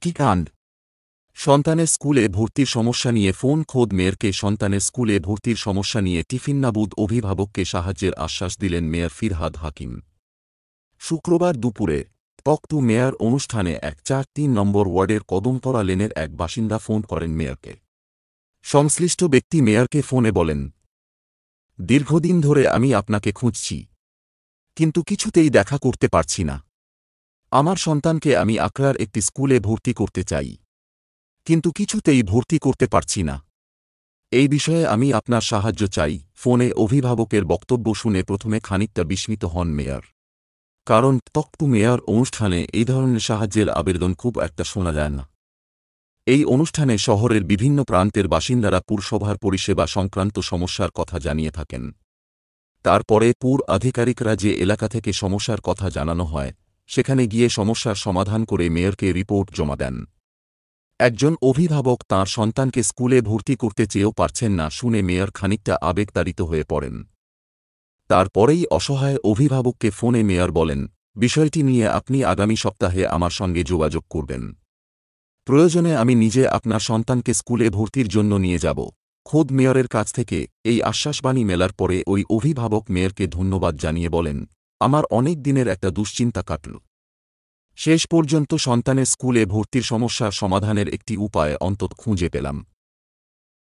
কি কাণ্ড! সন্তানের স্কুলে ভর্তির সমস্যা নিয়ে ফোন খোদ মেয়রকে। সন্তানের স্কুলে ভর্তির সমস্যা নিয়ে টিফিননাবুদ অভিভাবককে সাহায্যের আশ্বাস দিলেন মেয়র ফিরহাদ হাকিম। শুক্রবার দুপুরে টক টু মেয়র অনুষ্ঠানে 143 নম্বর ওয়ার্ডের কদমতলা লেনের এক বাসিন্দা ফোন করেন মেয়রকে। সংশ্লিষ্ট ব্যক্তি মেয়রকে ফোনে বলেন, দীর্ঘদিন ধরে আমি আপনাকে খুঁজছি, কিন্তু কিছুতেই দেখা করতে পারছি না। আমার সন্তানকে আমি আকরার একটি স্কুলে ভর্তি করতে চাই, কিন্তু কিছুতেই ভর্তি করতে পারছি না। এই বিষয়ে আমি আপনার সাহায্য চাই। ফোনে অভিভাবকের বক্তব্য শুনে প্রথমে খানিকটা বিস্মিত হন মেয়র। কারণ টক টু মেয়র অনুষ্ঠানে এই ধরনের সাহায্যের আবেদন খুব একটা শোনা যায় না। এই অনুষ্ঠানে শহরের বিভিন্ন প্রান্তের বাসিন্দারা পুরসভার পরিষেবা সংক্রান্ত সমস্যার কথা জানিয়ে থাকেন। তারপরে পুর আধিকারিকরা যে এলাকা থেকে সমস্যার কথা জানানো হয়, সেখানে গিয়ে সমস্যার সমাধান করে মেয়রকে রিপোর্ট জমা দেন। একজন অভিভাবক তাঁর সন্তানকে স্কুলে ভর্তি করতে চেয়েও পারছেন না শুনে মেয়র খানিকটা আবেগতাড়িত হয়ে পড়েন। তারপরেই অসহায় অভিভাবককে ফোনে মেয়র বলেন, বিষয়টি নিয়ে আপনি আগামী সপ্তাহে আমার সঙ্গে যোগাযোগ করবেন। প্রয়োজনে আমি নিজে আপনার সন্তানকে স্কুলে ভর্তির জন্য নিয়ে যাব। খোদ মেয়রের কাছ থেকে এই আশ্বাসবাণী মেলার পরে ওই অভিভাবক মেয়রকে ধন্যবাদ জানিয়ে বলেন, আমার অনেক দিনের একটা দুশ্চিন্তা কাটল। শেষ পর্যন্ত সন্তানের স্কুলে ভর্তির সমস্যা সমাধানের একটি উপায় অন্তত খুঁজে পেলাম।